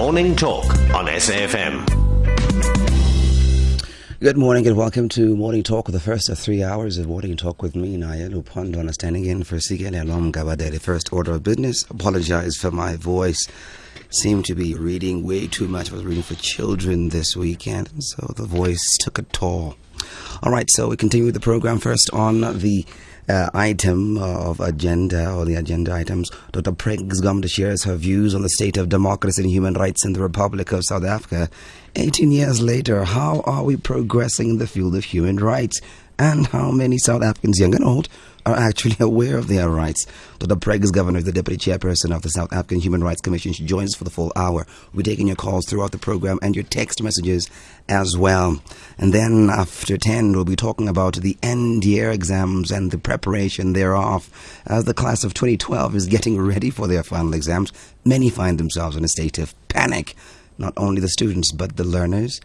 Morning Talk on SAFM. Good morning and welcome to Morning Talk, the first of 3 hours of Morning Talk with me, Nayelu Pondona, standing in for Sigele Alom Gabadele. First order of business, apologize for my voice. Seemed to be reading way too much. I was reading for children this weekend, and so the voice took a toll. All right, so we continue with the program. First on the item of agenda, or the agenda items, Dr. Preggs Gamda shares her views on the state of democracy and human rights in the Republic of South Africa. 18 years later, how are we progressing in the field of human rights? And how many South Africans, young and old, are actually aware of their rights? Dr. Preggs Governor is the Deputy Chairperson of the South African Human Rights Commission. She joins us for the full hour. We'll be taking your calls throughout the program and your text messages as well. And then after 10, we'll be talking about the end-year exams and the preparation thereof. As the class of 2012 is getting ready for their final exams, many find themselves in a state of panic. Not only the students, but the learners.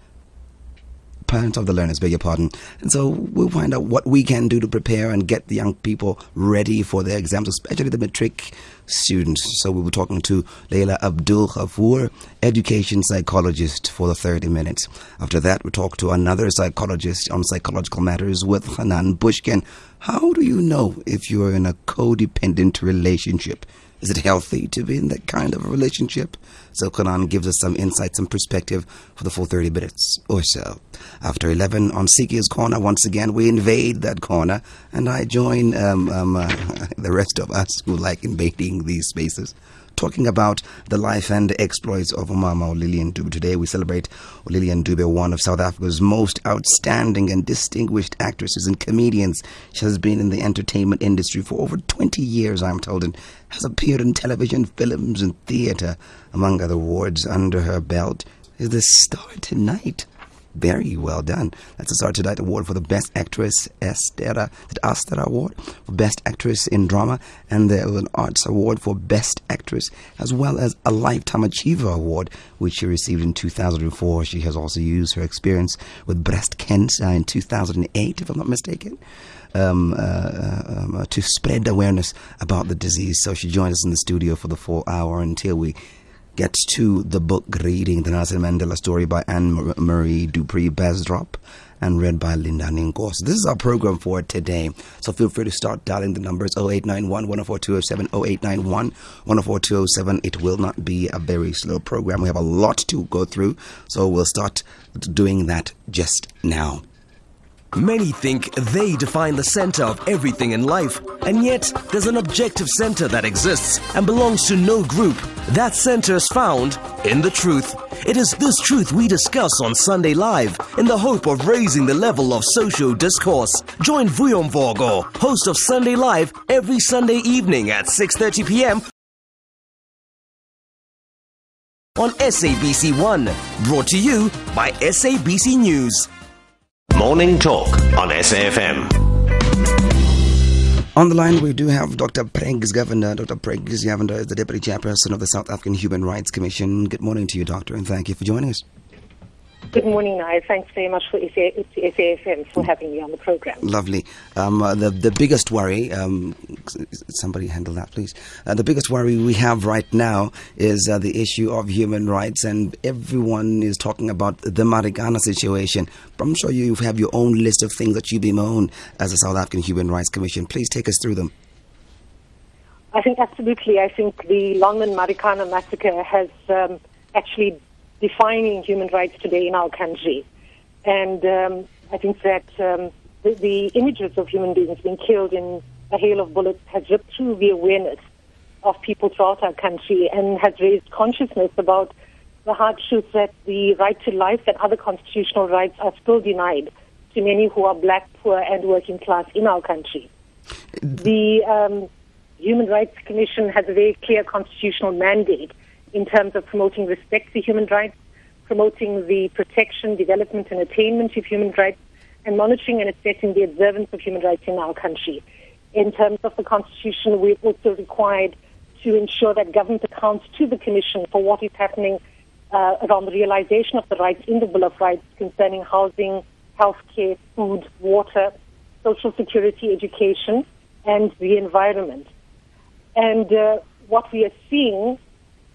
Parents of the learners, beg your pardon. And so we'll find out what we can do to prepare and get the young people ready for their exams, especially the matric students. So we'll be talking to Leila Abdul Ghafoor, education psychologist, for the 30 minutes. After that, we'll talk to another psychologist on psychological matters with Hanan Bushkin. How do you know if you're in a codependent relationship? Is it healthy to be in that kind of a relationship? So Hanan gives us some insight, some perspective for the full 30 minutes or so. After 11 on Siki's Corner, once again, we invade that corner, and I join the rest of us who like invading these spaces, talking about the life and exploits of Umama Lillian Dube. Today we celebrate Lillian Dube, one of South Africa's most outstanding and distinguished actresses and comedians. She has been in the entertainment industry for over 20 years, I'm told, and has appeared in television, films, and theatre. Among other awards under her belt is the Star Tonight. Very well done. That's the Star Tonight Award for the Best Actress, the Astra Award for Best Actress in Drama, and the an Arts Award for Best Actress, as well as a Lifetime Achiever Award, which she received in 2004. She has also used her experience with breast cancer in 2008, if I'm not mistaken, to spread awareness about the disease. So she joined us in the studio for the full hour until we get to the book reading, The Nelson Mandela Story by Anne-Marie Dupree Basdrop, and read by Linda Ninkos. This is our program for today, so feel free to start dialing the numbers 0891 104 207, 0891 104 207. It will not be a very slow program. We have a lot to go through, so we'll start doing that just now. Many think they define the center of everything in life, and yet there's an objective center that exists and belongs to no group. That center is found in the truth. It is this truth we discuss on Sunday Live in the hope of raising the level of social discourse. Join Vuyo Mvogo, host of Sunday Live, every Sunday evening at 6:30 p.m. on SABC1, brought to you by SABC News. Morning Talk on SAFM. On the line, we do have Dr. Preggs Governor. Dr. Preggs Governor is the Deputy Chairperson of the South African Human Rights Commission. Good morning to you, Doctor, and thank you for joining us. Good morning, Naya. Thanks very much for SAFM for having me on the program. Lovely. The biggest worry, somebody handle that, please. The biggest worry we have right now is the issue of human rights, and everyone is talking about the Marikana situation. But I'm sure you have your own list of things that you bemoan as a South African Human Rights Commission. Please take us through them. I think absolutely. I think the Longman Marikana massacre has actually defining human rights today in our country. And I think that the images of human beings being killed in a hail of bullets has ripped through the awareness of people throughout our country and has raised consciousness about the hard truth that the right to life and other constitutional rights are still denied to many who are black, poor, and working class in our country. The Human Rights Commission has a very clear constitutional mandate in terms of promoting respect for human rights, promoting the protection, development, and attainment of human rights, and monitoring and assessing the observance of human rights in our country. In terms of the Constitution, we're also required to ensure that government accounts to the Commission for what is happening around the realization of the rights in the Bill of Rights concerning housing, healthcare, food, water, social security, education, and the environment. And what we are seeing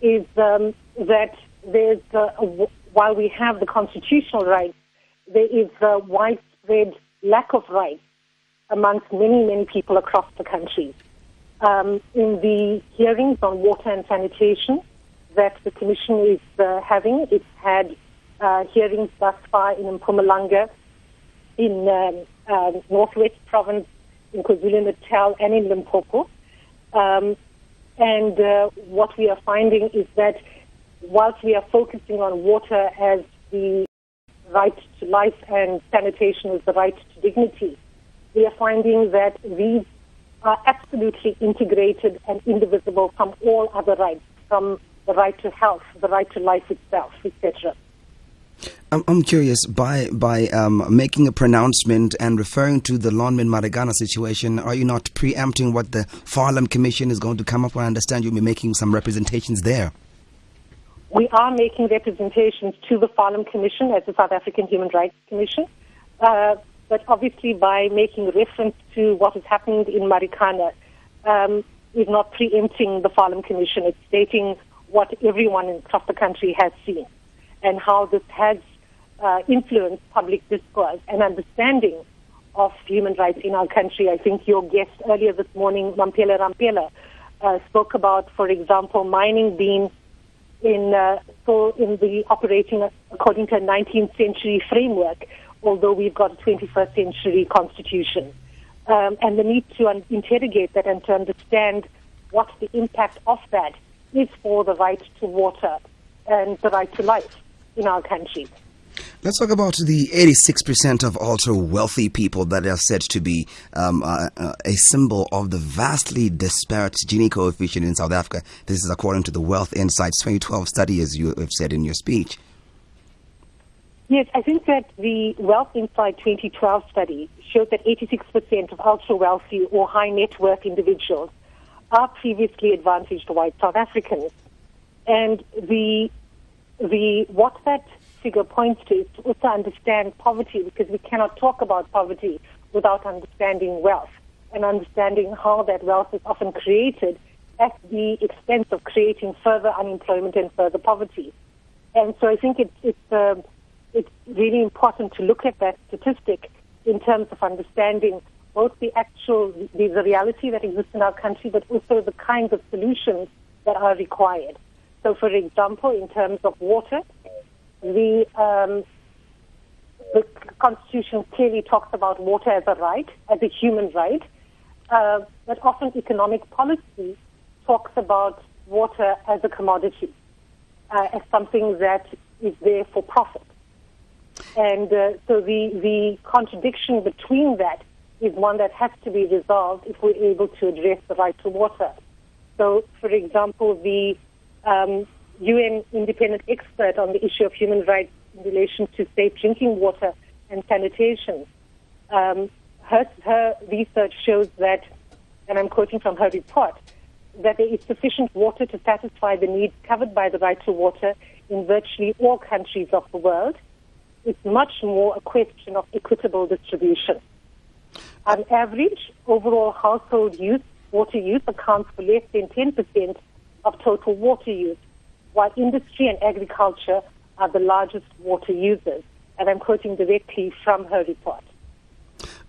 is that while we have the constitutional rights, there is a widespread lack of rights amongst many, many people across the country. In the hearings on water and sanitation that the Commission is having, it's had hearings thus far in Mpumalanga, in Northwest Province, in KwaZulu-Natal, and in Limpopo. And what we are finding is that whilst we are focusing on water as the right to life and sanitation as the right to dignity, we are finding that these are absolutely integrated and indivisible from all other rights, from the right to health, the right to life itself, etc. I'm curious, by making a pronouncement and referring to the Lonmin Marikana situation, are you not preempting what the Farlam Commission is going to come up with? I understand you'll be making some representations there. We are making representations to the Farlam Commission as the South African Human Rights Commission, but obviously by making reference to what is happening in Marikana, is not preempting the Farlam Commission. It's stating what everyone across the country has seen and how this has influenced public discourse and understanding of human rights in our country. I think your guest earlier this morning, Mampela Rampela, spoke about, for example, mining being in the operating according to a 19th century framework, although we've got a 21st century constitution. And the need to interrogate that and to understand what the impact of that is for the right to water and the right to life in our country. Let's talk about the 86% of ultra-wealthy people that are said to be a symbol of the vastly disparate Gini coefficient in South Africa. This is according to the Wealth Insights 2012 study, as you have said in your speech. Yes, I think that the Wealth Insight 2012 study showed that 86% of ultra-wealthy or high-net-worth individuals are previously advantaged white South Africans. And what that figure points to is to also understand poverty, because we cannot talk about poverty without understanding wealth and understanding how that wealth is often created at the expense of creating further unemployment and further poverty. And so I think it's really important to look at that statistic in terms of understanding both the reality that exists in our country, but also the kinds of solutions that are required. So, for example, in terms of water, the Constitution clearly talks about water as a right, as a human right, but often economic policy talks about water as a commodity, as something that is there for profit. And so the contradiction between that is one that has to be resolved if we're able to address the right to water. So, for example, the UN independent expert on the issue of human rights in relation to safe drinking water and sanitation, her research shows that, and I'm quoting from her report, that there is sufficient water to satisfy the needs covered by the right to water in virtually all countries of the world. It's much more a question of equitable distribution. On average, overall household water use accounts for less than 10% of total water use, while industry and agriculture are the largest water users. And I'm quoting directly from her report.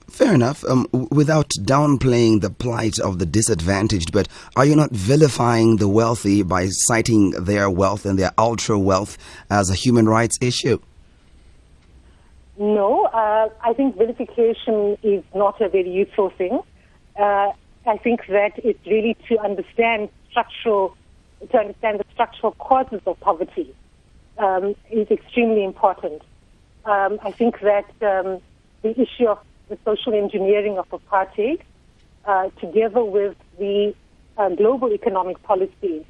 Fair enough. Without downplaying the plight of the disadvantaged, but are you not vilifying the wealthy by citing their wealth and their ultra wealth as a human rights issue? No, I think vilification is not a very useful thing. I think that it's really to understand the structural causes of poverty is extremely important. I think that the issue of the social engineering of apartheid, together with the global economic policies,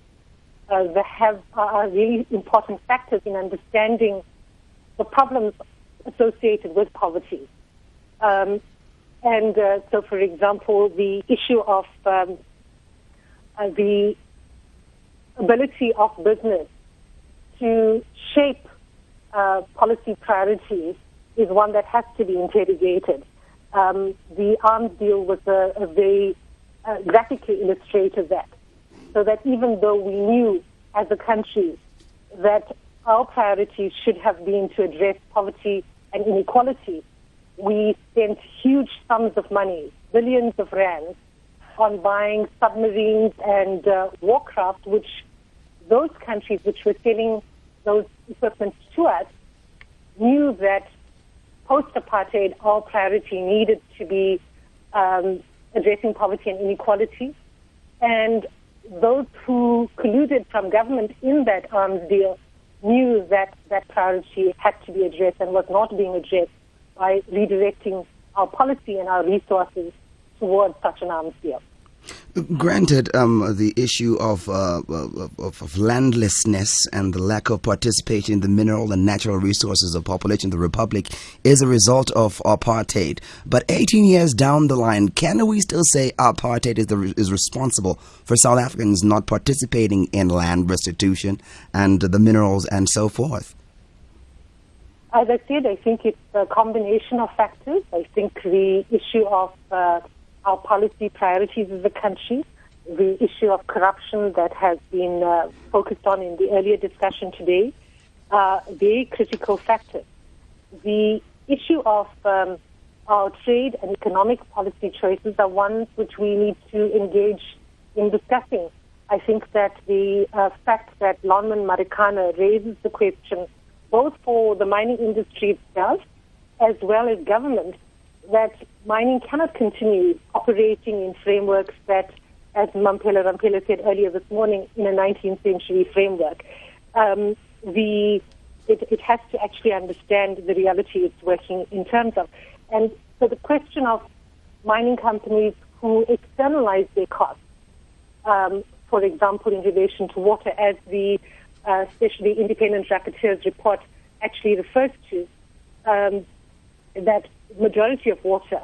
that are really important factors in understanding the problems associated with poverty. So, for example, the issue of the ability of business to shape policy priorities is one that has to be interrogated. The arms deal was a very graphically illustrated that, so that even though we knew as a country that our priorities should have been to address poverty and inequality, we spent huge sums of money, billions of rands, on buying submarines and warcraft, which those countries which were selling those equipment to us knew that post-apartheid our priority needed to be addressing poverty and inequality. And those who colluded from government in that arms deal knew that that priority had to be addressed and was not being addressed by redirecting our policy and our resources towards such an arms deal. Granted, the issue of landlessness and the lack of participation in the mineral and natural resources of population of the Republic is a result of apartheid. But 18 years down the line, can we still say apartheid is responsible for South Africans not participating in land restitution and the minerals and so forth? As I said, I think it's a combination of factors. I think the issue of our policy priorities as a country, the issue of corruption that has been focused on in the earlier discussion today, are very critical factors. The issue of our trade and economic policy choices are ones which we need to engage in discussing. I think that the fact that Lonmin Marikana raises the question both for the mining industry itself as well as government, that mining cannot continue operating in frameworks that, as Mamphela Ramphele said earlier this morning, in a 19th century framework. It has to actually understand the reality it's working in terms of. And so the question of mining companies who externalize their costs, for example, in relation to water, as the especially Independent Rapporteur's report actually refers to, that majority of water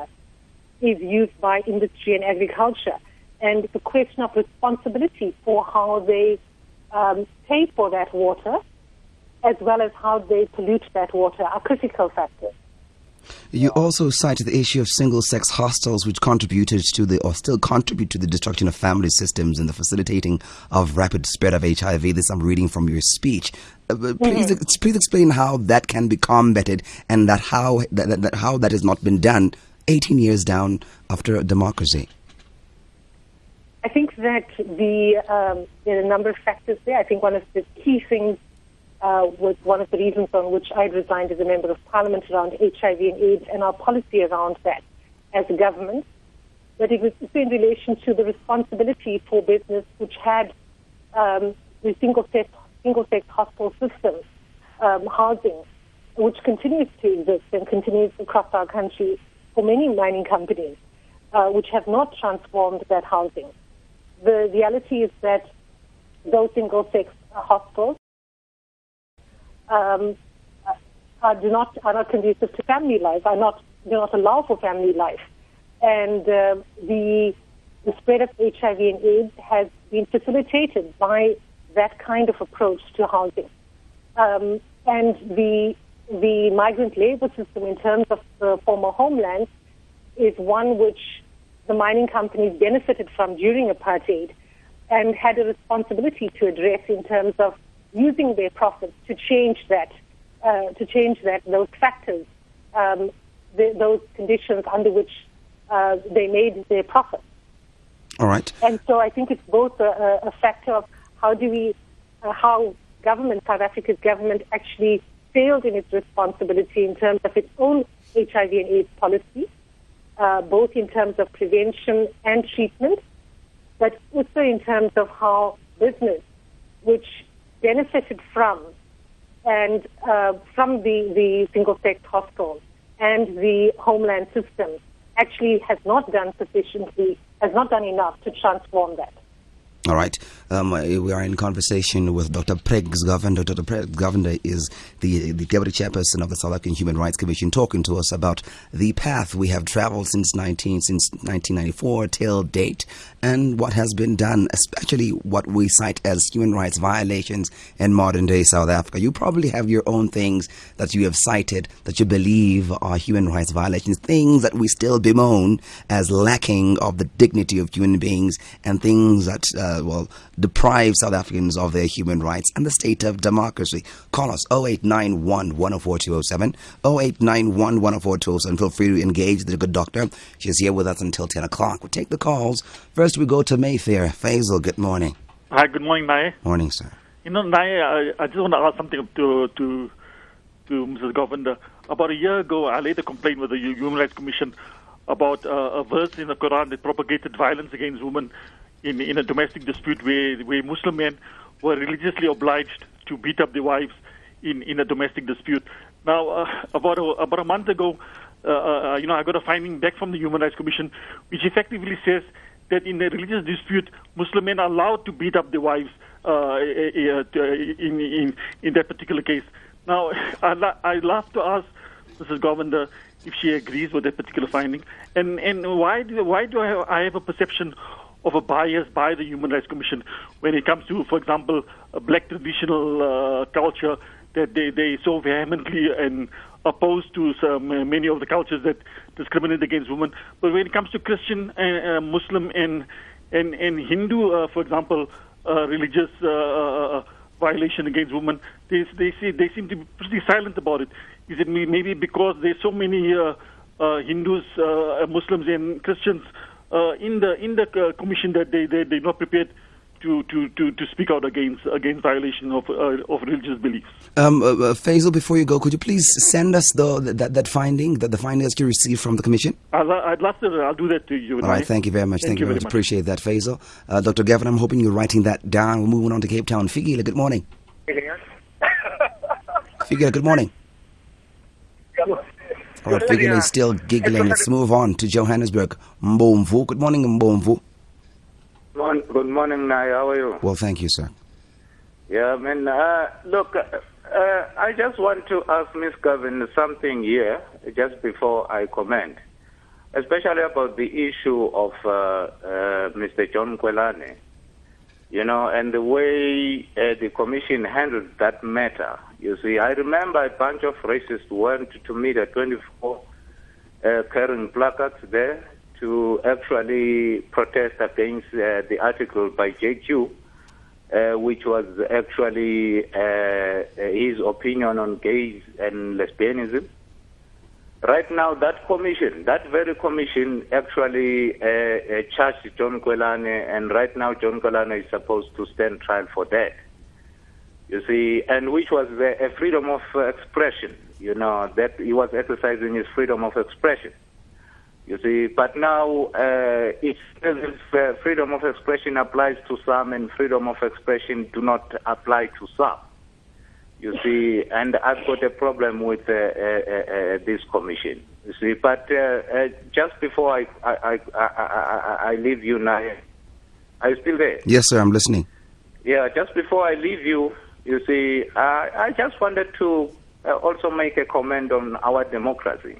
is used by industry and agriculture. And the question of responsibility for how they pay for that water, as well as how they pollute that water, are critical factors. You also cited the issue of single-sex hostels, which contributed to or still contribute to the destruction of family systems and the facilitating of rapid spread of HIV. This I'm reading from your speech. Please explain how that can be combated and how that has not been done 18 years down after democracy. I think that there are a number of factors there. I think one of the key things was one of the reasons on which I resigned as a Member of Parliament around HIV and AIDS and our policy around that as a government. But it was in relation to the responsibility for business which had the single-sex hospital systems, housing, which continues to exist and continues across our country for many mining companies, which have not transformed that housing. The reality is that those single-sex hospitals are not conducive to family life, do not allow for family life. And the spread of HIV and AIDS has been facilitated by that kind of approach to housing. And the migrant labor system in terms of the former homelands is one which the mining companies benefited from during apartheid and had a responsibility to address in terms of using their profits to change that, those factors, those conditions under which they made their profits. All right. And so I think it's both a factor of how government, South Africa's government, actually failed in its responsibility in terms of its own HIV and AIDS policy, both in terms of prevention and treatment, but also in terms of how business, which benefited from the single-sex hospitals and the homeland system, actually has not done enough to transform that. All right. We are in conversation with Dr. Pregs Govender. Dr. Pregs Govender is the Deputy Chairperson of the South African Human Rights Commission, talking to us about the path we have traveled since 1994 till date and what has been done, especially what we cite as human rights violations in modern-day South Africa. You probably have your own things that you have cited that you believe are human rights violations, things that we still bemoan as lacking of the dignity of human beings, and things that deprive South Africans of their human rights and the state of democracy. Call us 0891 104 207, 0891 104 207. Feel free to engage the good doctor. She's here with us until 10 o'clock. We'll take the calls. First, we go to Mayfair. Faisal, good morning. Hi, good morning, Naya. Morning, sir. You know, Naya, I just want to ask something to Mrs. Govender. About a year ago, I laid a complaint with the Human Rights Commission about a verse in the Quran that propagated violence against women in a domestic dispute where Muslim men were religiously obliged to beat up their wives in a domestic dispute. Now, about a month ago, I got a finding back from the Human Rights Commission, which effectively says that in a religious dispute, Muslim men are allowed to beat up their wives in that particular case. Now, I'd love to ask Mrs. Govender if she agrees with that particular finding, and why do I have a perception of a bias by the Human Rights Commission when it comes to, for example, a black traditional culture that they so vehemently and opposed to many of the cultures that discriminate against women. But when it comes to Christian, Muslim, and Hindu, for example, religious violation against women, they seem to be pretty silent about it. Is it maybe because there's so many Hindus, Muslims, and Christians in the commission that they're not prepared to speak out against violation of religious beliefs? Faisal, before you go, could you please send us that finding, the findings you received from the commission? I'd love to. I'll do that to you. All right, thank you very much. Thank you very much. Appreciate that, Faisal. Dr. Gavin, I'm hoping you're writing that down. We're moving on to Cape Town. Figila, good morning. Figila, good morning. All right, Figila is still giggling. Let's move on to Johannesburg. Mbomvu. Good morning, Mbomvu. Good morning, Nai. How are you? Well, thank you, sir. Yeah, look, I just want to ask Ms. Gavin something here, just before I comment, especially about the issue of Mr. John Kwelane, and the way the commission handled that matter. You see, I remember a bunch of racists went to meet at 24 carrying placards there to actually protest against the article by JQ, which was actually his opinion on gays and lesbianism. Right now, that very commission actually charged John Kwelane, and right now John Kwelane is supposed to stand trial for that. You see, and which was a freedom of expression, that he was exercising his freedom of expression. You see, but now freedom of expression applies to some and freedom of expression do not apply to some. You see, and I've got a problem with this commission. You see, but just before I leave you now, are you still there? Yes, sir, I'm listening. Yeah, just before I leave you, you see, I just wanted to also make a comment on our democracy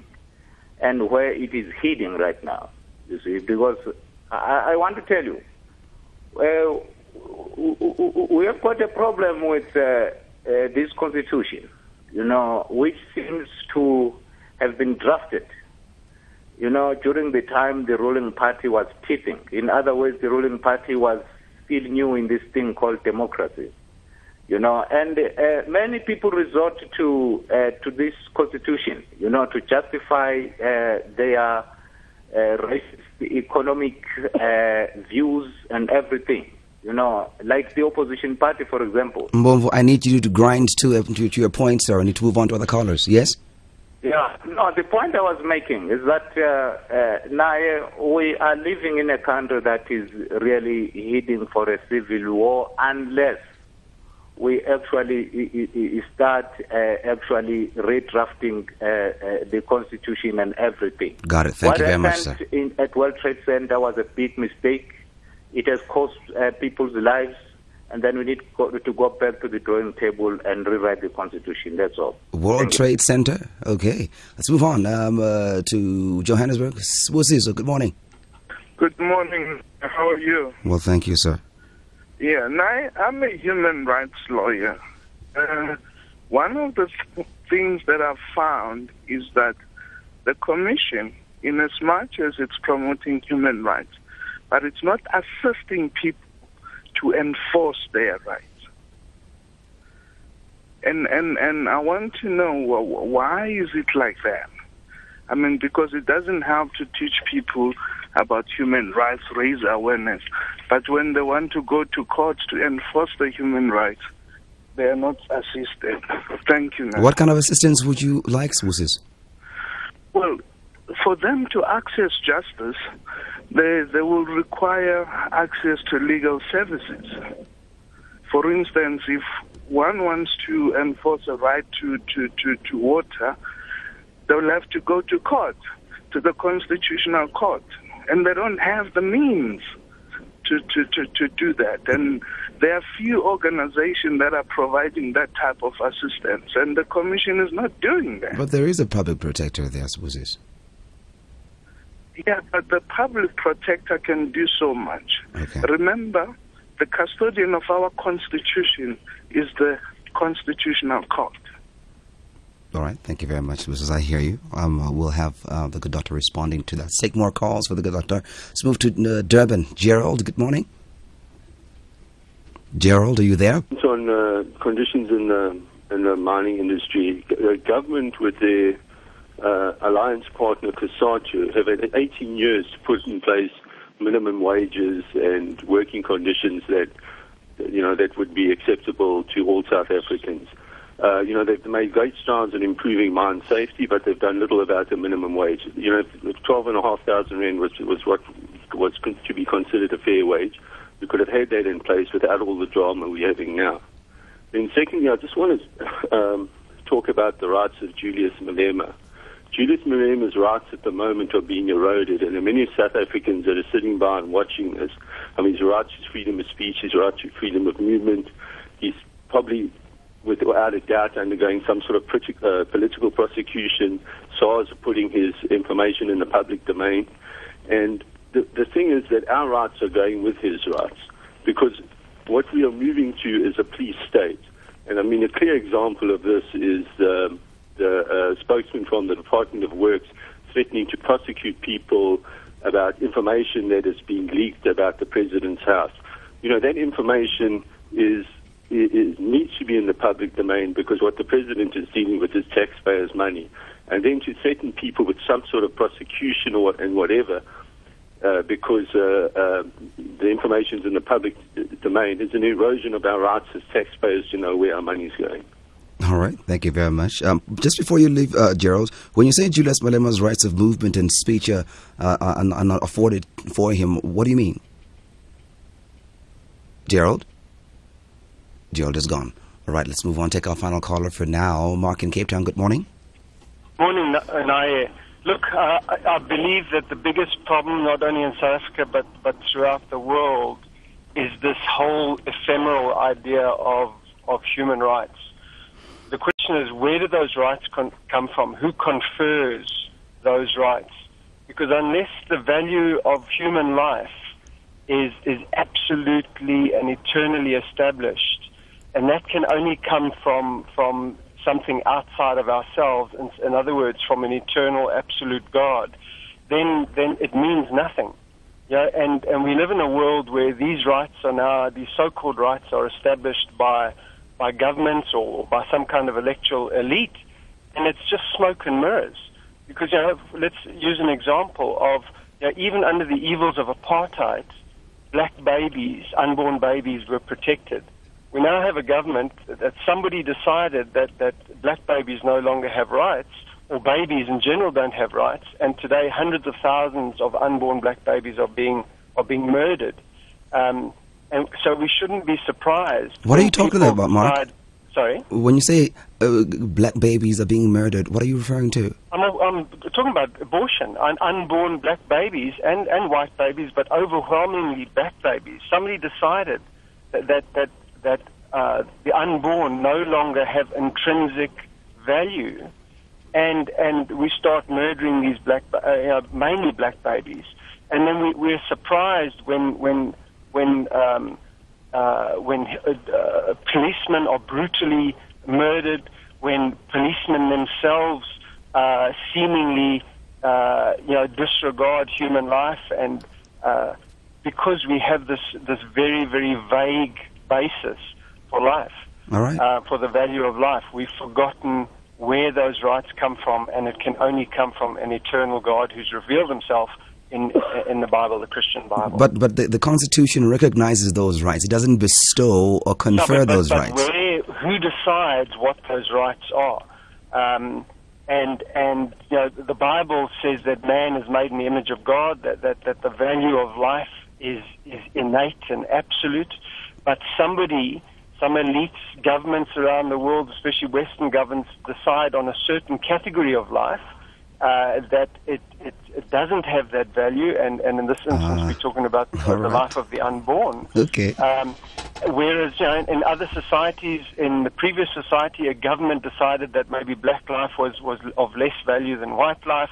and where it is heading right now, you see, because I want to tell you, we have got a problem with this constitution, which seems to have been drafted, during the time the ruling party was teething. In other words, the ruling party was still new in this thing called democracy. And many people resort to this constitution, to justify their racist economic views and everything. Like the opposition party, for example. Mbomvu, I need you to grind to your point, sir. I need to move on to other callers. Yes? Yeah. No, the point I was making is that now we are living in a country that is really heading for a civil war unless we actually start actually redrafting the Constitution and everything. Got it. Thank you very much, sir. What happened at World Trade Center was a big mistake. It has cost people's lives, and then we need to go back to the drawing table and rewrite the Constitution. That's all. World Trade Center? Okay. Let's move on to Johannesburg. Swusizo, good morning. Good morning. How are you? Well, thank you, sir. Yeah, now I'm a human rights lawyer. One of the things that I've found is that the Commission, in as much as it's promoting human rights, but it's not assisting people to enforce their rights. And I want to know why is it like that? I mean, because it doesn't help to teach people about human rights, raise awareness, but when they want to go to courts to enforce the human rights, they are not assisted. Thank you. Now. What kind of assistance would you like, Moses? Well, for them to access justice, they will require access to legal services. For instance, if one wants to enforce a right to water, they'll have to go to court, to the Constitutional Court, and they don't have the means to do that. And there are few organizations that are providing that type of assistance, and the Commission is not doing that. But there is a public protector there, Moses. Yeah, but the public protector can do so much. Okay. Remember, the custodian of our Constitution is the Constitutional Court. All right. Thank you very much, Moses. I hear you. We'll have the good doctor responding to that. Let's take more calls for the good doctor. Let's move to Durban. Gerald, good morning. Gerald, are you there? It's on conditions in the mining industry. The government with their alliance partner COSATU have had 18 years to put in place minimum wages and working conditions that would be acceptable to all South Africans. They've made great strides in improving mine safety, but they've done little about the minimum wage. 12,500 rand was what was to be considered a fair wage. We could have had that in place without all the drama we're having now. Then secondly, I just want to talk about the rights of Julius Malema. Julius Malema's rights at the moment are being eroded, and there are many South Africans that are sitting by and watching this. I mean, his right to freedom of speech, his right to freedom of movement. He's probably, without a doubt, undergoing some sort of political prosecution. SARS are putting his information in the public domain. And the thing is that our rights are going with his rights, because what we are moving to is a police state. And I mean, a clear example of this is the spokesman from the Department of Works threatening to prosecute people about information that is being leaked about the president's house. That information needs to be in the public domain, because what the president is dealing with is taxpayers' money. And then to threaten people with some sort of prosecution and whatever, because the information is in the public domain, is an erosion of our rights as taxpayers to know where our money is going. All right. Thank you very much. Just before you leave, Gerald, when you say Julius Malema's rights of movement and speech are not afforded for him, what do you mean? Gerald? Gerald is gone. All right, let's move on. Take our final caller for now. Mark in Cape Town, good morning. Morning, Naye. Look, I believe that the biggest problem, not only in South Africa but throughout the world, is this whole ephemeral idea of human rights. The question is, where do those rights come from? Who confers those rights? Because unless the value of human life is absolutely and eternally established, and that can only come from something outside of ourselves, in other words, from an eternal absolute God, then it means nothing. And we live in a world where these rights are now, these so-called rights are established by governments or by some kind of electoral elite, and it's just smoke and mirrors. Because, let's use an example of, even under the evils of apartheid, black babies, unborn babies, were protected. We now have a government that somebody decided that black babies no longer have rights, or babies in general don't have rights, and today hundreds of thousands of unborn black babies are being murdered. And so we shouldn't be surprised. What are you talking about, Mark? Sorry? When you say black babies are being murdered, what are you referring to? I'm talking about abortion, unborn black babies and white babies, but overwhelmingly black babies. Somebody decided that the unborn no longer have intrinsic value, and we start murdering these mainly black babies. And then we're surprised when policemen are brutally murdered, when policemen themselves seemingly disregard human life and because we have this very, very vague basis for life, All right. for the value of life. We've forgotten where those rights come from, and it can only come from an eternal God who's revealed himself in the Bible, the Christian Bible. But the Constitution recognizes those rights. It doesn't bestow or confer those rights. Who decides what those rights are? And you know, the Bible says that man is made in the image of God, that the value of life is innate and absolute. But some elites, governments around the world, especially Western governments, decide on a certain category of life that it doesn't have that value, and in this instance we're talking about the life of the unborn. Okay. Whereas, you know, in other societies, in the previous society, a government decided that maybe black life was of less value than white life.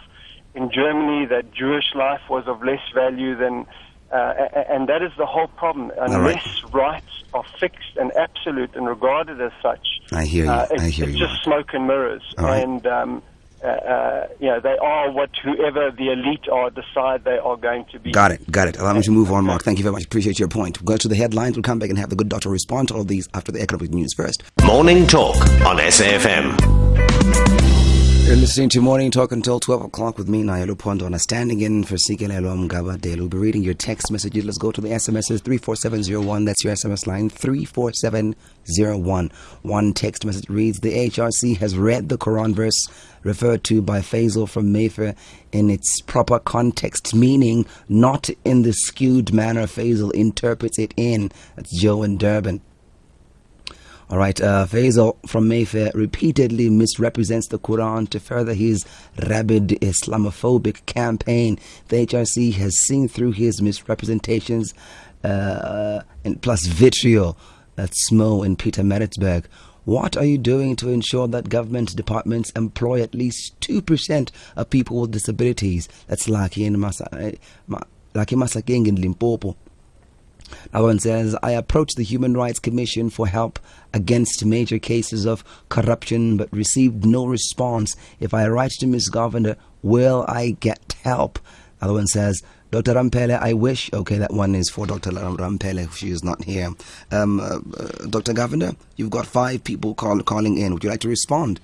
In Germany, that Jewish life was of less value than, and that is the whole problem. Unless rights are fixed and absolute and regarded as such, I hear you. It's just smoke and mirrors. Right. And you know, they are what whoever the elite are decide they are going to be. Got it. Allow me to move on, Mark. Thank you very much. Appreciate your point. We'll go to the headlines. We'll come back and have the good doctor respond to all of these after the economic news first. Morning Talk on SAFM. You're listening to Morning Talk until 12 o'clock with me, Nayelo Pondona, standing in for Sikelelo Mgabadele. We'll be reading your text messages. Let's go to the SMSs, 34701. That's your SMS line, 34701. One text message reads, the HRC has read the Quran verse referred to by Faisal from Mayfair in its proper context, meaning not in the skewed manner Faisal interprets it in. That's Joe in Durban. All right, Faisal from Mayfair repeatedly misrepresents the Quran to further his rabid Islamophobic campaign. The HRC has seen through his misrepresentations and plus vitriol. That's Smo in Pietermaritzburg. What are you doing to ensure that government departments employ at least 2% of people with disabilities? That's Lucky Masakeng in Limpopo. Another one says, I approached the Human Rights Commission for help against major cases of corruption but received no response. If I write to Ms. Governor, will I get help? Another one says, Dr. Rampele, I wish... Okay, that one is for Dr. Rampele. She is not here. Dr. Governor, you've got 5 people calling in. Would you like to respond?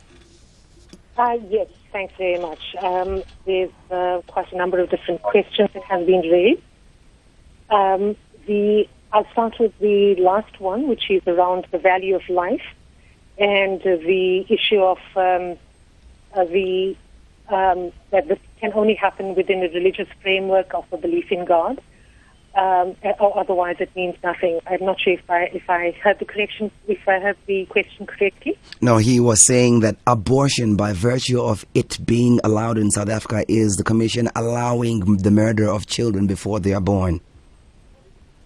Yes, thanks very much. There's quite a number of different questions that have been raised. I'll start with the last one, which is around the value of life and the issue of that this can only happen within a religious framework of a belief in God, or otherwise it means nothing. I'm not sure if I heard the question correctly. No, he was saying that abortion, by virtue of it being allowed in South Africa, is the Commission allowing the murder of children before they are born.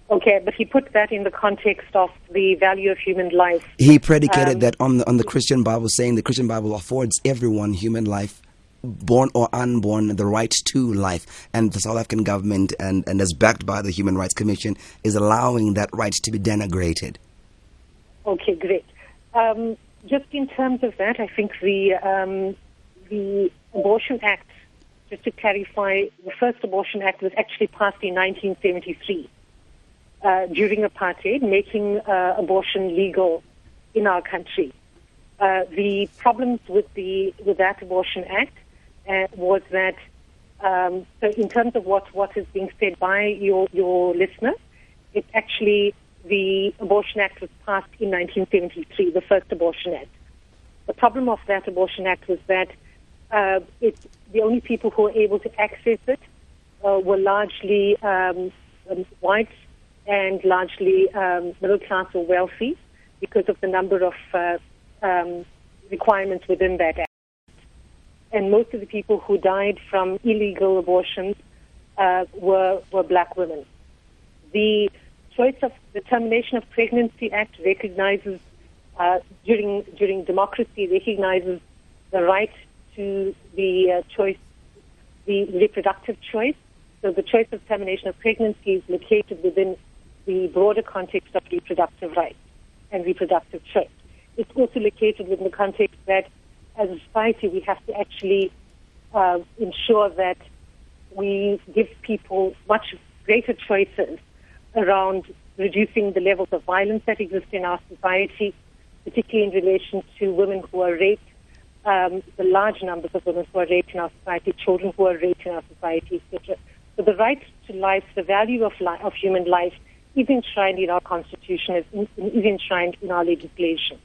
Okay, but he put that in the context of the value of human life. He predicated that on the Christian Bible, saying the Christian Bible affords everyone human life, born or unborn, the right to life. And the South African government, and as backed by the Human Rights Commission, is allowing that right to be denigrated. Okay, great. Just in terms of that, I think the Abortion Act, just to clarify, the first Abortion Act was actually passed in 1973. During apartheid, making abortion legal in our country. The problems with that Abortion Act was that, so in terms of what is being said by your listener, it actually, the Abortion Act was passed in 1973, the first Abortion Act. The problem of that Abortion Act was that the only people who were able to access it were largely white and largely middle class or wealthy because of the number of requirements within that act. And most of the people who died from illegal abortions were black women. The Choice of the Termination of Pregnancy Act recognizes, during democracy, recognizes the right to the choice, the reproductive choice. So the choice of termination of pregnancy is located within the broader context of reproductive rights and reproductive choice. It's also located within the context that as a society we have to actually ensure that we give people much greater choices around reducing the levels of violence that exist in our society, particularly in relation to women who are raped, the large numbers of women who are raped in our society, children who are raped in our society, etc. So the right to life, the value of human life, is enshrined in our Constitution, is enshrined in our legislation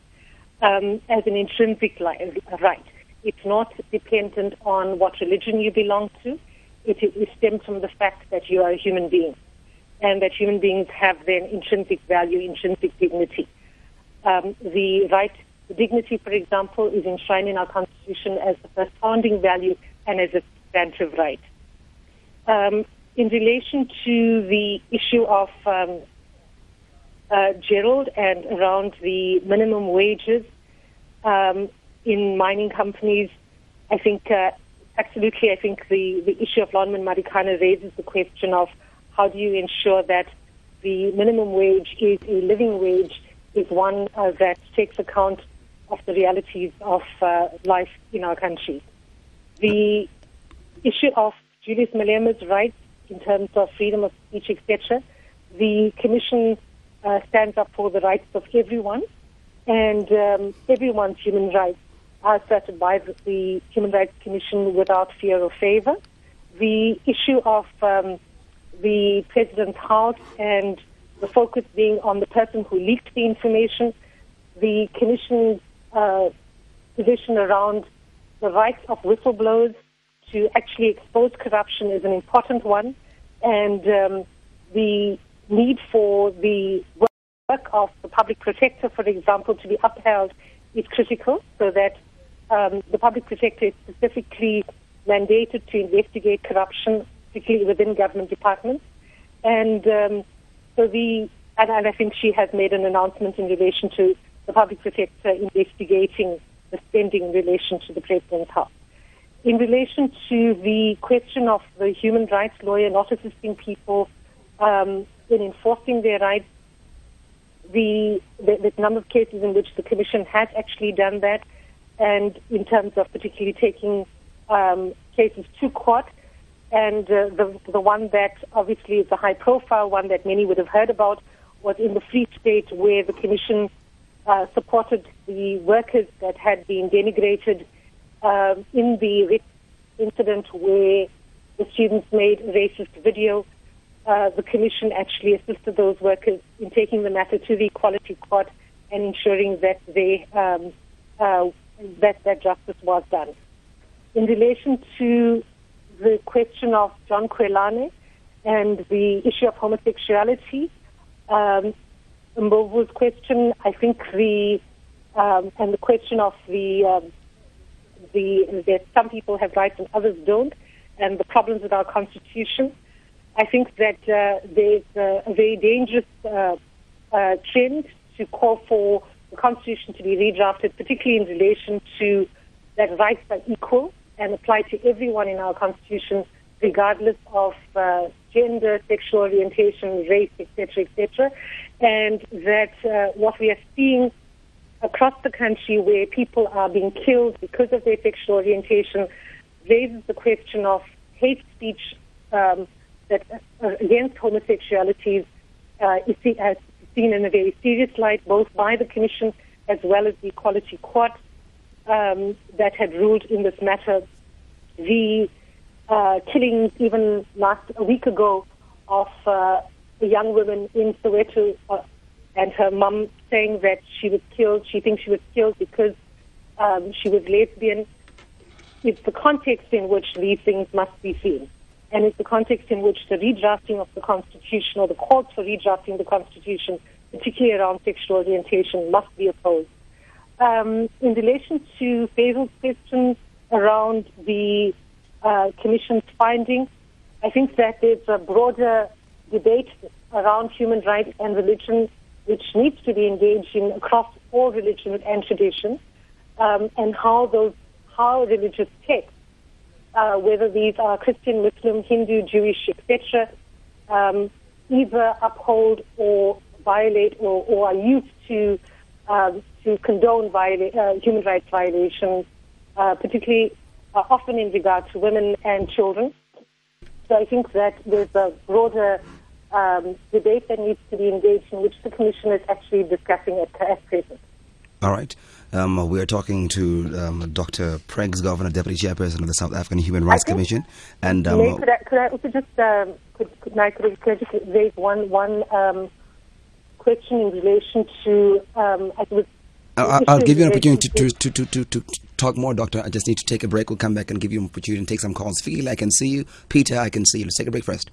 as an intrinsic right. It's not dependent on what religion you belong to. It stems from the fact that you are a human being, and that human beings have then intrinsic value, intrinsic dignity. The dignity, for example, is enshrined in our Constitution as the first founding value and as a substantive right. In relation to the issue of Gerald and around the minimum wages in mining companies, I think absolutely. I think the issue of Lonmin Marikana raises the question of how do you ensure that the minimum wage is a living wage, is one that takes account of the realities of life in our country. The issue of Julius Malema's rights in terms of freedom of speech, etc., the Commission stands up for the rights of everyone, and everyone's human rights are asserted by the Human Rights Commission without fear or favor. The issue of the President's House and the focus being on the person who leaked the information, the Commission's position around the rights of whistleblowers to actually expose corruption is an important one, and the need for the work of the public protector, for example, to be upheld is critical, so that the public protector is specifically mandated to investigate corruption, particularly within government departments. And and I think she has made an announcement in relation to the public protector investigating the spending in relation to the President's House. In relation to the question of the human rights lawyer not assisting people in enforcing their rights, the number of cases in which the Commission has actually done that, and in terms of particularly taking cases to court, and the one that obviously is a high-profile one that many would have heard about was in the Free State, where the Commission supported the workers that had been denigrated in the incident where the students made a racist video. The Commission actually assisted those workers in taking the matter to the Equality Court and ensuring that that justice was done. In relation to the question of John Kwelane and the issue of homosexuality, Mbovu's question, I think and the question of that some people have rights and others don't, and the problems with our Constitution, I think that there's a very dangerous trend to call for the Constitution to be redrafted, particularly in relation to that rights are equal and apply to everyone in our Constitution, regardless of gender, sexual orientation, race, etc., etc., and that what we are seeing across the country where people are being killed because of their sexual orientation raises the question of hate speech that against homosexuality is seen in a very serious light, both by the Commission as well as the Equality Court that had ruled in this matter. The killings even a week ago of a young woman in Soweto and her mum saying that she thinks she was killed because she was lesbian. It's the context in which these things must be seen. And it's the context in which the redrafting of the Constitution or the calls for redrafting the Constitution, particularly around sexual orientation, must be opposed. In relation to Faisal's question around the Commission's findings, I think that there's a broader debate around human rights and religion which needs to be engaged in across all religions and traditions, and how religious texts, whether these are Christian, Muslim, Hindu, Jewish, etc., either uphold or violate or are used to condone human rights violations, particularly often in regard to women and children. So I think that there's a broader debate that needs to be engaged in, which the Commission is actually discussing at present. All right. We are talking to Dr. Preggs Governor, Deputy Chairperson of the South African Human Rights Commission. And could I also just could I just raise one question in relation to I'll give you an opportunity to talk more, Doctor. I just need to take a break. We'll come back and give you an opportunity to take some calls. Phil, I can see you. Peter, I can see you. Let's take a break first.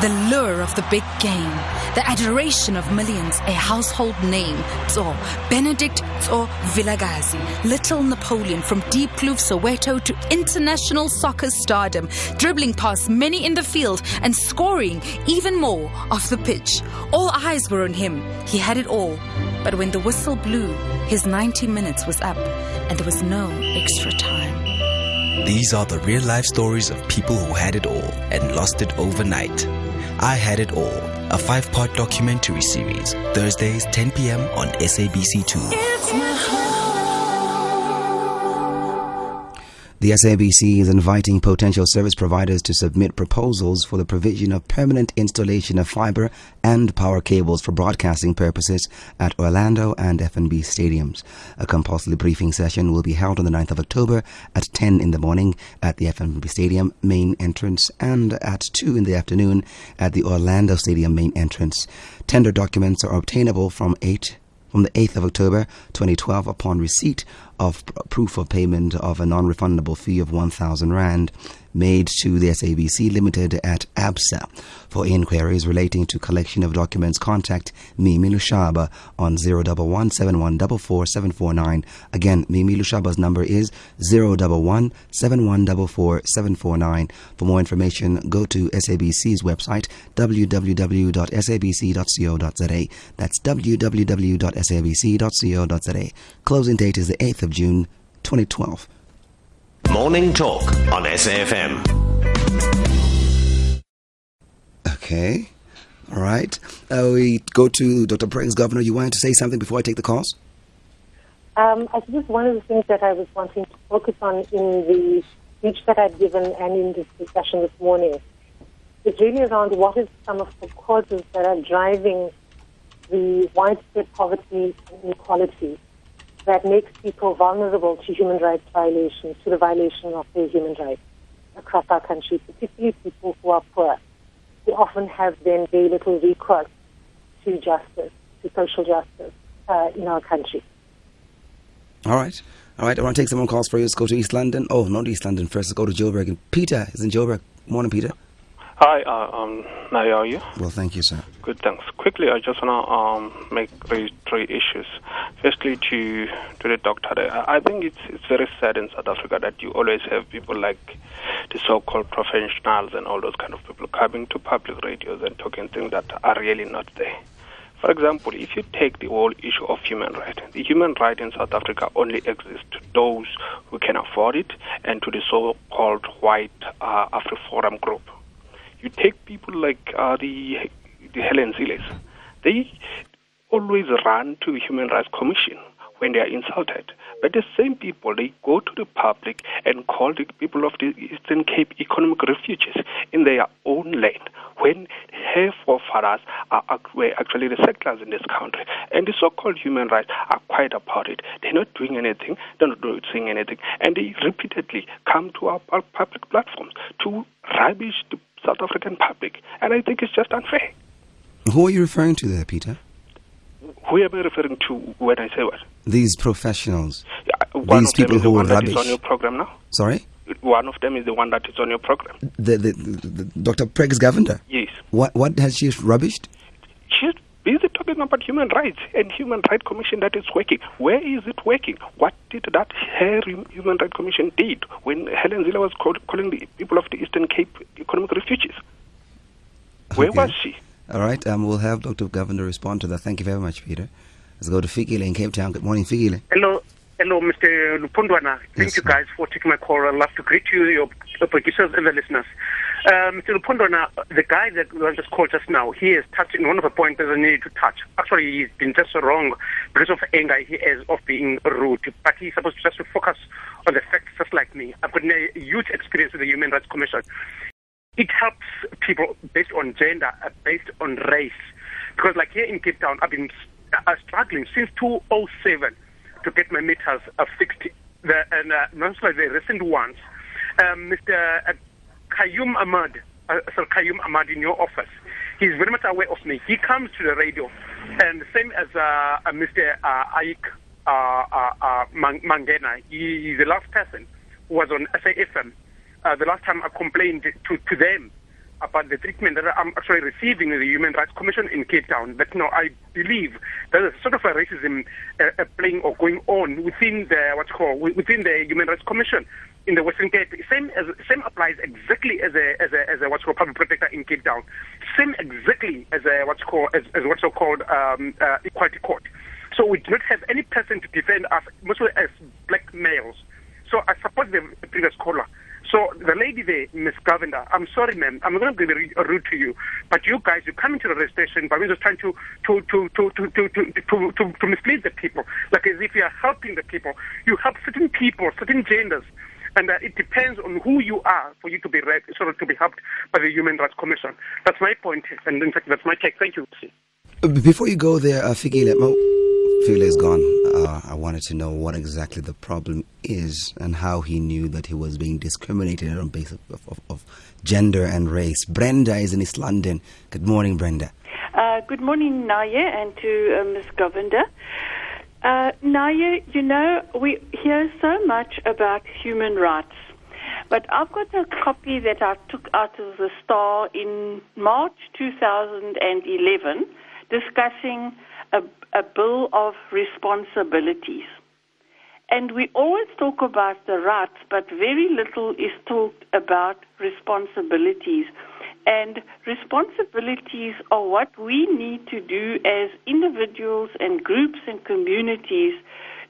The lure of the big game, the adoration of millions, a household name, Tso, Benedict Tso Vilakazi, Little Napoleon, from Deep Kloof, Soweto to international soccer stardom, dribbling past many in the field and scoring even more off the pitch. All eyes were on him. He had it all. But when the whistle blew, his 90 minutes was up and there was no extra time. These are the real-life stories of people who had it all and lost it overnight. I Had It All, a 5-part documentary series, Thursdays 10 p.m. on SABC2. The SABC is inviting potential service providers to submit proposals for the provision of permanent installation of fiber and power cables for broadcasting purposes at Orlando and FNB stadiums. A compulsory briefing session will be held on the 9th of October at 10 in the morning at the FNB Stadium main entrance and at 2 in the afternoon at the Orlando Stadium main entrance. Tender documents are obtainable from the 8th of October 2012 upon receipt of proof of payment of a non-refundable fee of 1,000 Rand made to the SABC Limited at ABSA. For inquiries relating to collection of documents, contact Mimi Lushaba on 011-7144-749. Again, Mimi Lushaba's number is 011-7144-749. For more information, go to SABC's website, www.sabc.co.za. That's www.sabc.co.za. Closing date is the 8th of June, 2012. Morning Talk on SAFM. Okay. All right. We go to Dr. Preggs. Governor, you wanted to say something before I take the calls? I suppose one of the things that I was wanting to focus on in the speech that I've given and in this discussion this morning is really around what is some of the causes that are driving the widespread poverty and inequality that makes people vulnerable to human rights violations, to the violation of their human rights across our country, particularly people who are poor, who often have then very little recourse to justice, to social justice in our country. All right. I want to take some more calls for you. Let's go to East London. Oh, not East London first. Let's go to Joburg. And Peter is in Joburg. Morning, Peter. Hi, how are you? Well, thank you, sir. Good, thanks. Quickly, I just want to raise three issues. Firstly, to the doctor, I think it's very sad in South Africa that you always have people like the so-called professionals and all those kind of people coming to public radios and talking things that are really not there. For example, if you take the whole issue of human rights, the human right in South Africa only exists to those who can afford it and to the so-called white AfriForum group. You take people like the Helen Zille's, they always run to Human Rights Commission when they are insulted. But the same people, they go to the public and call the people of the Eastern Cape economic refugees in their own land when her forefathers were actually the settlers in this country. And the so-called human rights are quiet about it. They're not doing anything. They're not saying anything. And they repeatedly come to our public platforms to rubbish the South African public. And I think it's just unfair. Who are you referring to there, Peter? Who am I referring to when I say what? These professionals. These people who are rubbish. That is on your program now. Sorry? One of them is the one that is on your program. The Dr. Preggs Governor? Yes. What has she rubbished? She's busy talking about human rights and Human Rights Commission that is working. Where is it working? What did that Human Rights Commission did when Helen Zille was calling the people of the Eastern Cape economic refugees? Where was she? All right, we'll have Dr. Governor respond to that. Thank you very much, Peter. Let's go to Fikile in Cape Town. Good morning, Fikile. Hello, Mr. Lupondwana. Thank you guys for taking my call. I'd love to greet you, your producers and the listeners. Mr. Lupondwana, the guy that was just called just now, he is touching one of the points that I needed to touch. Actually, he's been just wrong because of anger he has of being rude. But he's supposed to just focus on the facts just like me. I've got a huge experience with the Human Rights Commission. it helps people based on gender, based on race. Because like here in Cape Town, I've been struggling since 2007 to get my meters fixed. Most like the recent ones, Mr. Qayyum Ahmad in your office, he's very much aware of me. He comes to the radio, and same as Mr. Aik Mangena. He's the last person who was on SAFM. The last time I complained to them about the treatment that I'm actually receiving in the Human Rights Commission in Cape Town. But no, I believe there's a sort of a racism playing or going on within within the Human Rights Commission in the Western Cape. Same applies exactly as a public protector in Cape Town. Same exactly as what's called Equality Court. So we do not have any person to defend us, mostly as black males. So I support the previous caller. So the lady there, Ms. Govender, I'm sorry, ma'am, I'm not going to be rude to you, but you guys, you come into the radio station, but we're just trying to mislead the people, like as if you are helping the people. You help certain people, certain genders, and it depends on who you are for you to be to be helped by the Human Rights Commission. That's my point, and in fact, that's my take. Thank you. Before you go there, Fikile is gone. I wanted to know what exactly the problem is and how he knew that he was being discriminated on basis of gender and race. Brenda is in East London. Good morning, Brenda. Good morning, Naya, and to Ms. Govinda. Naya, you know, we hear so much about human rights, but I've got a copy that I took out of the Star in March 2011 discussing a bill of responsibilities. And we always talk about the rights, but very little is talked about responsibilities. And responsibilities are what we need to do as individuals and groups and communities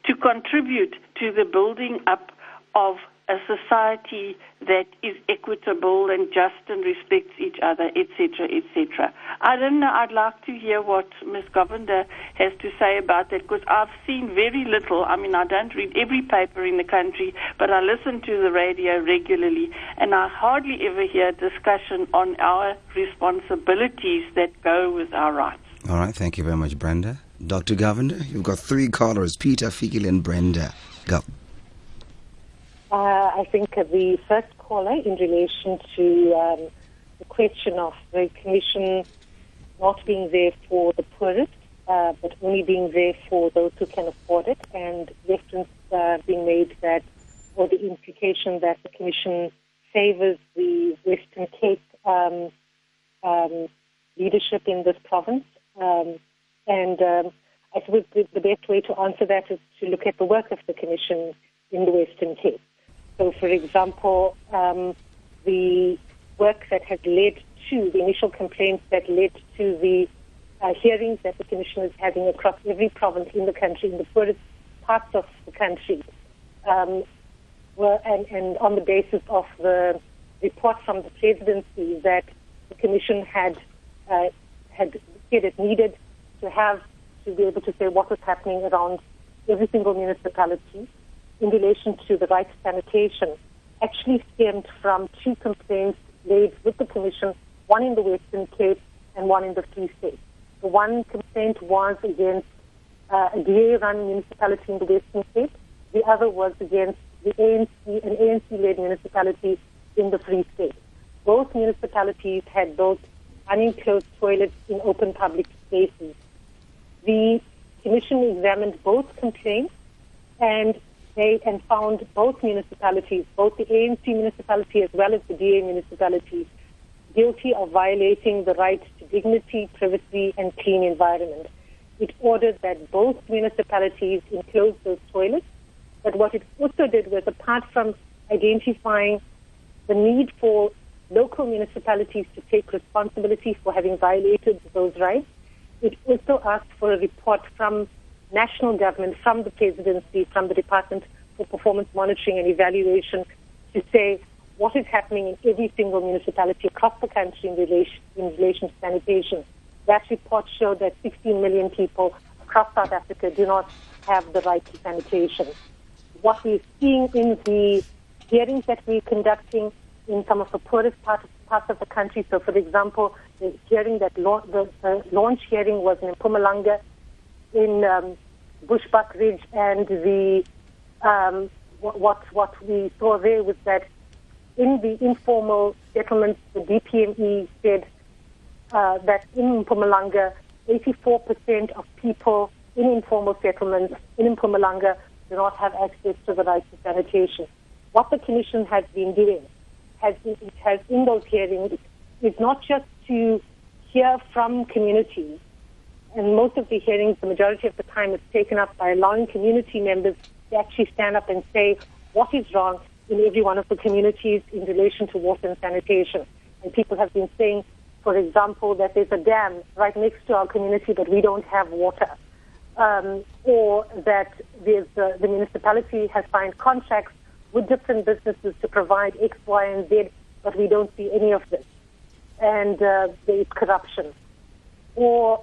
to contribute to the building up of a society that is equitable and just and respects each other, etc., etc. I don't know, I'd like to hear what Ms. Govinda has to say about that, because I've seen very little. I mean, I don't read every paper in the country, but I listen to the radio regularly, and I hardly ever hear discussion on our responsibilities that go with our rights. All right, thank you very much, Brenda. Dr. Govender, you've got three callers, Peter, Fikile, and Brenda. Go. I think the first caller in relation to the question of the Commission not being there for the poorest, but only being there for those who can afford it, and reference being made that, or the implication that the Commission favors the Western Cape leadership in this province. I suppose the best way to answer that is to look at the work of the Commission in the Western Cape. So, for example, the work that has led to the initial complaints that led to the hearings that the Commission is having across every province in the country, in the poorest parts of the country, were and on the basis of the report from the Presidency that the Commission had said it needed to be able to say what was happening around every single municipality in relation to the right to sanitation, actually stemmed from two complaints laid with the Commission, one in the Western Cape and one in the Free State. The one complaint was against a DA-run municipality in the Western Cape. The other was against an ANC-led municipality in the Free State. Both municipalities had built unenclosed toilets in open public spaces. The Commission examined both complaints and found both municipalities, both the ANC municipality as well as the DA municipality, guilty of violating the right to dignity, privacy, and clean environment. It ordered that both municipalities enclose those toilets, but what it also did was, apart from identifying the need for local municipalities to take responsibility for having violated those rights, it also asked for a report from national government, from the Presidency, from the Department for Performance Monitoring and Evaluation, to say what is happening in every single municipality across the country in relation to sanitation. That report showed that 16 million people across South Africa do not have the right to sanitation. What we're seeing in the hearings that we're conducting in some of the poorest parts parts of the country. So, for example, the hearing the launch hearing was in Mpumalanga, in Bushbuckridge, and the what we saw there was that in the informal settlements, the DPME said that in Mpumalanga, 84% of people in informal settlements in Mpumalanga do not have access to the right to sanitation. What the Commission has been doing has in those hearings is not just to hear from communities, and most of the hearings, the majority of the time, it's taken up by allowing community members to actually stand up and say what is wrong in every one of the communities in relation to water and sanitation. And people have been saying, for example, that there's a dam right next to our community, but we don't have water. Or that there's the municipality has signed contracts with different businesses to provide X, Y, and Z, but we don't see any of this. And there is corruption. Or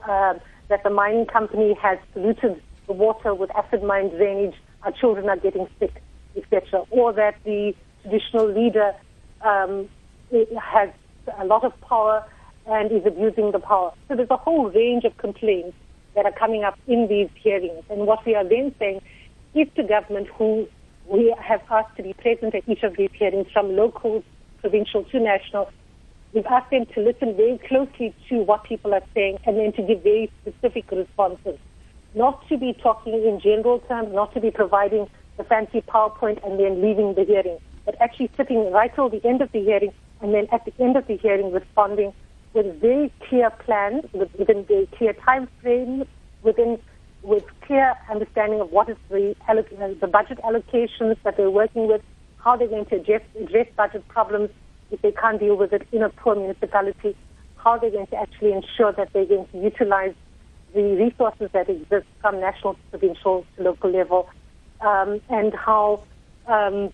that the mining company has polluted the water with acid mine drainage, our children are getting sick, etc. Or that the traditional leader has a lot of power and is abusing the power. So there's a whole range of complaints that are coming up in these hearings. And what we are then saying is to government, who we have asked to be present at each of these hearings, from local, provincial to national, we've asked them to listen very closely to what people are saying and then to give very specific responses. Not to be talking in general terms, not to be providing the fancy PowerPoint and then leaving the hearing, but actually sitting right till the end of the hearing and then at the end of the hearing responding with very clear plans, within very clear time frame, with clear understanding of what is the budget allocations that they're working with, how they're going to address budget problems if they can't deal with it in a poor municipality, how they're going to actually ensure that they're going to utilize the resources that exist from national, provincial to local level, and how they're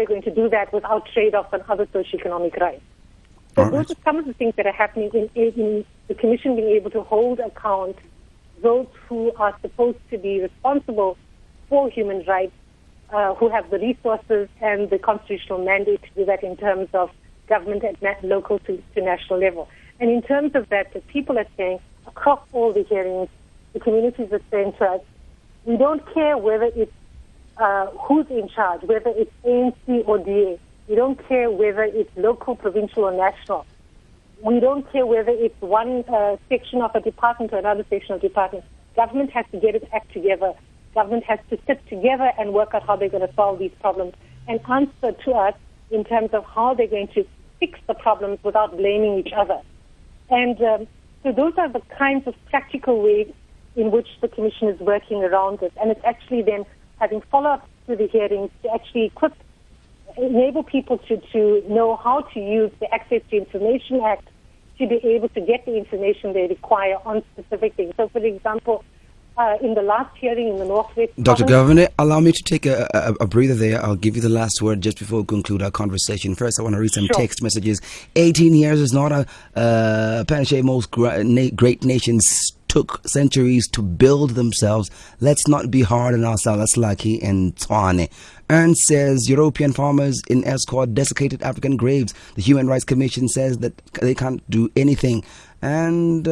going to do that without trade-off on other socioeconomic rights. So those are some of the things that are happening in the Commission being able to hold account those who are supposed to be responsible for human rights, who have the resources and the constitutional mandate to do that in terms of government at local to national level. And in terms of that, the people are saying across all the hearings, the communities are saying to us, we don't care whether it's who's in charge, whether it's ANC or DA. We don't care whether it's local, provincial, or national. We don't care whether it's one section of a department or another section of a department. Government has to get its act together. Government has to sit together and work out how they're going to solve these problems and answer to us in terms of how they're going to fix the problems without blaming each other. And so those are the kinds of practical ways in which the Commission is working around this. And it's actually then having follow-up to the hearings to actually enable people to know how to use the Access to Information Act to be able to get the information they require on specific things. So, for example, in the last hearing in the Northwest... Dr. Governor, allow me to take a breather there. I'll give you the last word just before we conclude our conversation. First, I want to read some text messages. 18 years is not a Panashe. Most great nations took centuries to build themselves. Let's not be hard on ourselves. That's Lucky and Twane. Ernst says European farmers in Escort desiccated African graves. The Human Rights Commission says that they can't do anything. And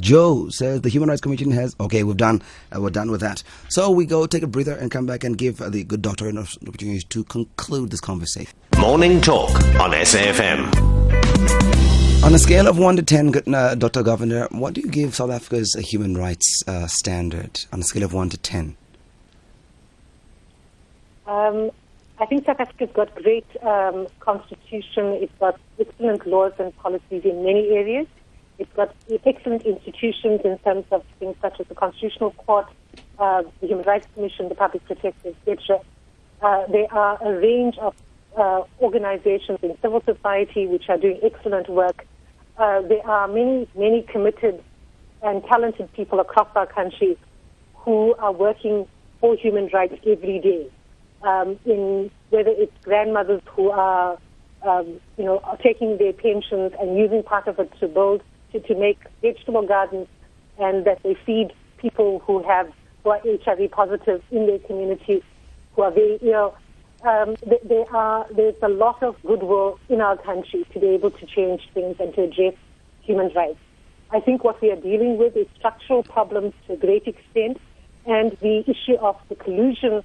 Joe says the Human Rights Commission has... Okay, we're done with that. So we go take a breather and come back and give the good doctor an opportunity to conclude this conversation. Morning Talk on SAFM. On a scale of 1 to 10, Dr. Governor, what do you give South Africa's human rights standard on a scale of 1 to 10? I think South Africa's got great constitution. It's got excellent laws and policies in many areas. It's got excellent institutions in terms of things such as the Constitutional Court, the Human Rights Commission, the Public Protector, etc. There are a range of organizations in civil society which are doing excellent work. There are many committed and talented people across our country who are working for human rights every day. In whether it's grandmothers who are, taking their pensions and using part of it to make vegetable gardens, and that they feed people who are HIV positive in their community, who are very ill. there's a lot of goodwill in our country to be able to change things and to address human rights. I think what we are dealing with is structural problems to a great extent, and the issue of the collusion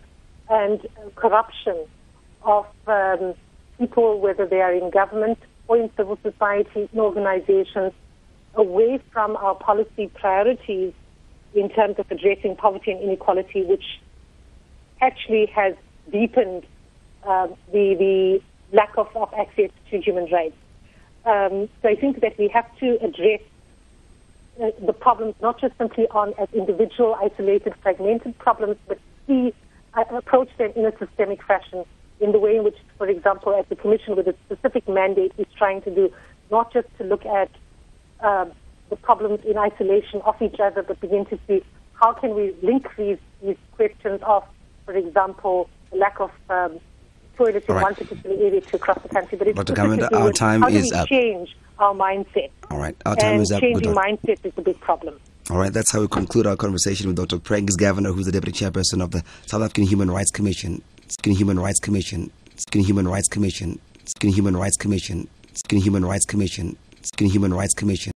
and corruption of people, whether they are in government or in civil society, in organizations, away from our policy priorities in terms of addressing poverty and inequality, which actually has deepened the lack of access to human rights. So I think that we have to address the problems not just simply on as individual, isolated, fragmented problems, but approach them in a systemic fashion, in the way in which, for example, as the Commission with a specific mandate is trying to do, not just to look at the problems in isolation of each other, but begin to see how can we link these questions of, for example, the lack of toilets in one particular area to across the country. But it's Dr. Govender, our time is up. How do we change our mindset? All right, our time is up. Changing mindset is a big problem. All right, that's how we conclude our conversation with Dr. Prangs Govender, who's the Deputy Chairperson of the South African Human Rights Commission. Human Rights Commission. Human Rights Commission. Human Rights Commission. Human Rights Commission. Human Rights Commission.